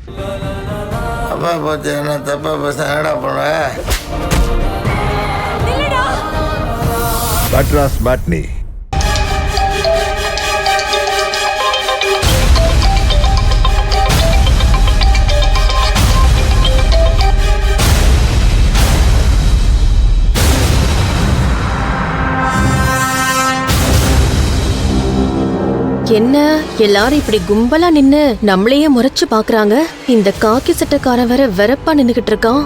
அப்பா பார்த்து என்ன தப்பா பேச என்னடா பண்ணுவ? பட்ராஸ் மேட்னி. என்ன எல்லாரும் இப்படி கும்பலா நின்னு நம்மளையே முறைச்சு பாக்குறாங்க? இந்த காக்கி சட்டக்காரன் வேற வெறப்பா நின்னுகிட்டு இருக்கான்.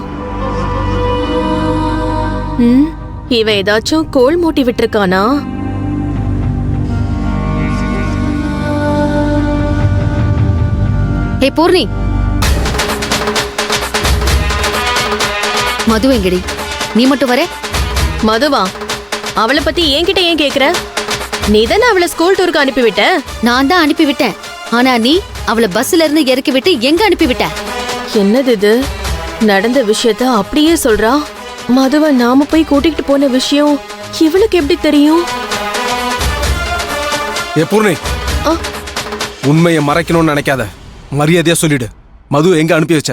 இவன் ஏதாச்சும் கோல் மூட்டி விட்டுருக்கானா? ஏ பூர்ணி, மது எங்கடி? நீ மட்டும் வர? மதுவா? அவளை பத்தி என்கிட்ட ஏன் கேக்குற? நீதானே அவளை ஸ்கூல் டூருக்கு அனுப்பிவிட்ட. நான் தான் அனுப்பிவிட்டேன். ஆனா நீ அவளை பஸ்ல இருந்து இறக்கி விட்டு எங்க அனுப்பிவிட்ட? என்னது இது? நடந்த விஷயத்த அப்படியே சொல்றா. மதுவை நாம போய் கூட்டிட்டு போன விஷயம் இவளுக்கு எப்படி தெரியும்? ஏ பூர்ணி, உண்மையை மறைக்கணும்னு நினைக்காத. மரியாதையா சொல்லிடு, மது எங்க அனுப்பி வச்ச?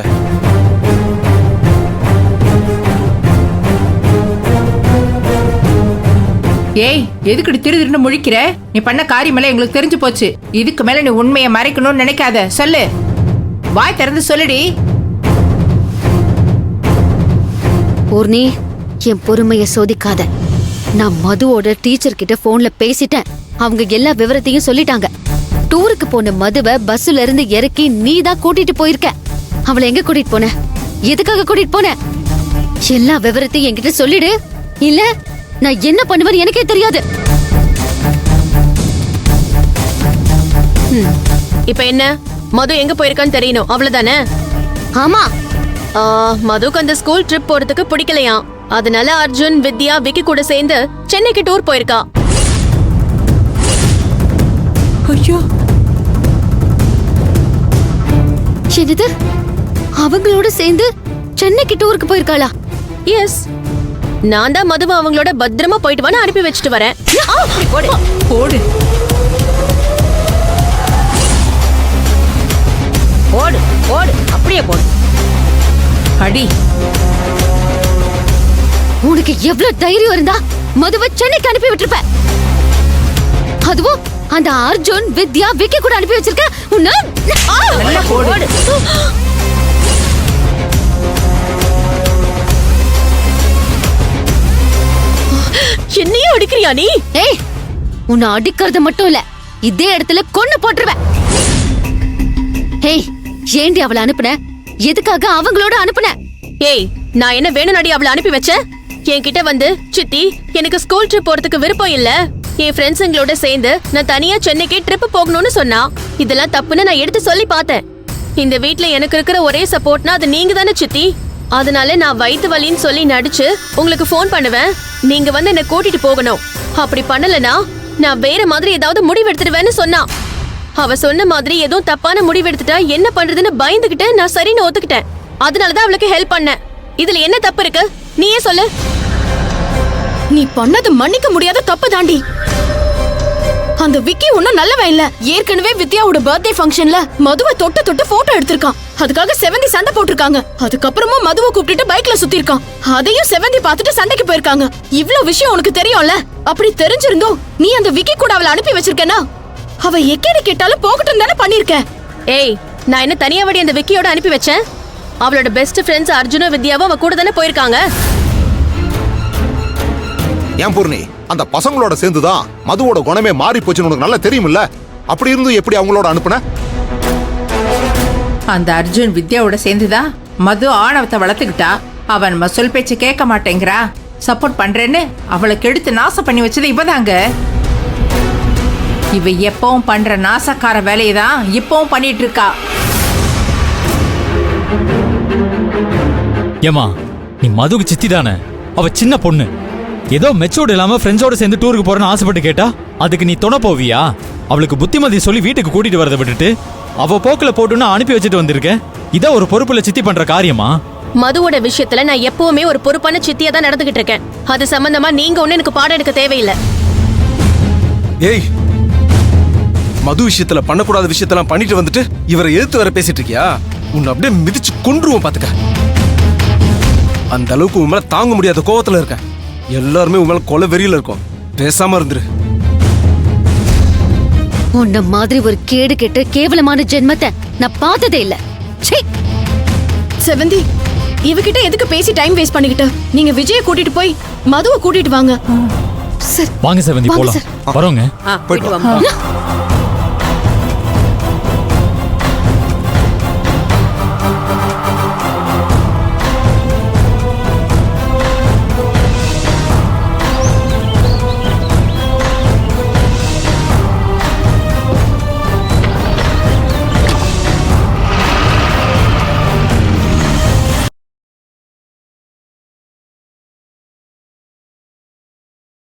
ஏய், எதுக்கு திருன்னு முழிக்கிற? நீ பண்ண காரியமெல்லாம் எங்களுக்கு தெரிஞ்சு போச்சு. இதுக்கு மேல நீ உண்மையை மறைக்கணும்னு நினைக்காத. சொல்லு, வாய் திறந்து சொல்லுடி. பூர்ணி, என் பொறுமைய சோதிக்காத. நான் மதுவோட டீச்சர் கிட்ட போன்ல பேசிட்டேன். அவங்க எல்லா விவரத்தையும் சொல்லிட்டாங்க. டூருக்கு போன மதுவை பஸ்ல இருந்து இறக்கி நீ தான் கூட்டிட்டு போயிருக்க. அவளை எங்க கூட்டிட்டு போன? எதுக்காக கூட்டிட்டு போன? எல்லா விவரத்தையும் என்கிட்ட சொல்லிடு. இல்ல நான் என்ன பண்ணுவேன்னு எனக்கே தெரியாது. இப்ப என்ன? மது எங்க போயிருக்கான்னு தெரியணும், அவ்வளவுதானே? ஆமா. மதுக்கு அந்த ஸ்கூல் ட்ரிப் போறதுக்கு பிடிக்கலையாம். அதனால அர்ஜுன், வித்யா, விக்கி கூட சேர்ந்து சென்னைக்கு டூர் போயிருக்கா. ஐயோ, என்னது? அவங்களோட சேர்ந்து சென்னைக்கு டூருக்கு போயிருக்காளா? எஸ், நான் தான் மதுவை அவங்களோட பத்திரமா போயிட்டு வான்னு அனுப்பி வச்சுட்டு வரேன். போடு போடு போடு போடு, அப்படியே போடு. அடி, உனக்கு எவ்வளவு தைரியம் இருந்தா மதுவை சென்னைக்கு அனுப்பி விட்டுருப்ப. அதுவும் அந்த அர்ஜுன், வித்யா, விக்கி கூட அனுப்பி வச்சிருக்க. உன்ன நல்லா போடு. என்னையே அடிக்கிறியா நீ? ஏய், உன்னை அடிக்கிறது மட்டும் இல்ல, இதே இடத்துல கொன்னு போட்டுருவேன். ஏய், ஏண்டி அவளை அனுப்புன? எதுக்காக அவங்களோட அனுப்புன? ஏய், நான் என்ன வேணும்னாடி அவளை அனுப்பி வச்சேன்? என்கிட்ட வந்து, சித்தி எனக்கு ஸ்கூல் ட்ரிப் போறதுக்கு விருப்பம் இல்ல, என் ஃப்ரெண்ட்ஸுங்களோட சேர்ந்து நான் தனியா சென்னைக்கு ட்ரிப் போகணும்னு சொன்னா. இதெல்லாம் தப்புன்னு நான் எடுத்து சொல்லி பார்த்தேன். இந்த வீட்ல எனக்கு இருக்கிற ஒரே சப்போர்ட்னா அது நீங்க தானே சித்தி. அதனால நான் வயித்து வலின்னு சொல்லி நடிச்சு உங்களுக்கு ஃபோன் பண்ணுவேன். நீங்க வந்து என்ன கூட்டிட்டு போகணும். அப்படி பண்ணலனா நான் வேற மாதிரி ஏதாவது முடிவு எடுத்துடுவேன்னு சொன்னா. அவ சொன்ன மாதிரி எதுவும் தப்பான முடிவு எடுத்துட்டா என்ன பண்றதுன்னு பயந்துகிட்டு நான் சரின்னு ஒத்துக்கிட்டேன். அதனாலதான் அவளுக்கு ஹெல்ப் பண்ணேன். இதுல என்ன தப்பு இருக்கு? நீயே சொல்லு. நீ பண்ணது மன்னிக்க முடியாத தப்பு தாண்டி. அந்த விக்கி ஒன்னும் நல்லவன் இல்ல. ஏற்கனவே வித்யாவோட பர்த்டே ஃபங்க்ஷன்ல மதுவை தொட்டு தொட்டு போட்டோ எடுத்திருக்கான். அதுக்காக செவந்தி சண்டை போட்டிருக்காங்க. அதுக்கப்புறமா மதுவை கூப்பிட்டு பைக்ல சுத்தி இருக்கான். அதையும் செவந்தி பார்த்துட்டு சண்டைக்கு போயிருக்காங்க. இவ்ளோ விஷயம் உனக்கு தெரியும்ல. அப்படி தெரிஞ்சிருந்தோ நீ அந்த விக்கி கூட அவளை அனுப்பி வச்சிருக்கனா? அவ எக்கேடு கேட்டாலும் போகட்டும் தானே பண்ணிருக்க. ஏய், நான் என்ன தனியாவடி அந்த விக்கியோட அனுப்பி வச்சேன்? அவளோட பெஸ்ட் ஃப்ரெண்ட்ஸ் அர்ஜுனும் வித்யாவும் அவ கூட தானே போயிருக்காங்க. ஏன் பூர்ணி, அந்த பசங்களோட சேர்ந்துதான் மதுவோட குணமே மாறி போச்சுன்னு உனக்கு நல்லா தெரியுமில்ல. அப்படி இருந்து எப்படி அவங்களோட அனுப்புன? அந்த அர்ஜுன் வித்யாவோட சேர்ந்துதான் மது ஆணவத்தை வளர்த்துக்கிட்டா. அவன் நம்ம சொல் பேச்சு கேட்க மாட்டேங்கிறா, சப்போர்ட் பண்றேன்னு அவளை கெடுத்து நாசம் பண்ணி வச்சது இவதாங்க. இவ எப்பவும் பண்ற நாசக்கார வேலையை தான் இப்பவும் பண்ணிட்டு இருக்கா. ஏமா, நீ மதுக்கு சித்தி தானே? அவ சின்ன பொண்ணு. ஏதோ மெச்சூர்ட் இல்லாம ஃப்ரெண்ட்ஸோட சேர்ந்து டூருக்கு போறேன்னு ஆசைப்பட்டு கேட்டா அதுக்கு நீ துணை போவியா? அவளுக்கு புத்திமதி சொல்லி வீட்டுக்கு கூட்டிட்டு வரதை விட்டுட்டு அவ போக்குல போட்டுன்னு அனுப்பி வச்சுட்டு வந்திருக்க. இதான் ஒரு பொறுப்புல சித்தி பண்ற காரியமா? மதுவோட விஷயத்துல நான் எப்பவுமே ஒரு பொறுப்பான சித்தியா தான் நடந்துகிட்டு இருக்கேன். அது சம்பந்தமா நீங்க ஒண்ணு எனக்கு பாடம் எடுக்க தேவையில்லை. ஏய், மது விஷயத்துல பண்ணக்கூடாத விஷயத்தெல்லாம் பண்ணிட்டு வந்துட்டு இவரை எதிர்த்து வர பேசிட்டு இருக்கியா? உன்னை அப்படியே மிதிச்சு கொன்றுவோம் பாத்துக்க. அந்த அளவுக்கு உன் மேல தாங்க முடியாத கோவத்துல இருக்க. எல்லாருமே உன் மேல கொலை வெறியில இருக்கும். பேசாம இருந்துரு. உன்ன மாதிரி ஒரு கேடு கெட்ட கேவலமான ஜென்மத்தை நான் பார்த்ததே இல்ல. ச்சீ. செவந்தி, இவகிட்ட எதுக்கு பேசி டைம் வேஸ்ட் பண்ணிக்கிட்டு? நீங்க விஜய கூட்டிட்டு போய் மதுவை கூட்டிட்டு வாங்க. சார் வாங்க செவந்தி வாங்க போலாம். சார். வரோங்க. போயிட்டு வா.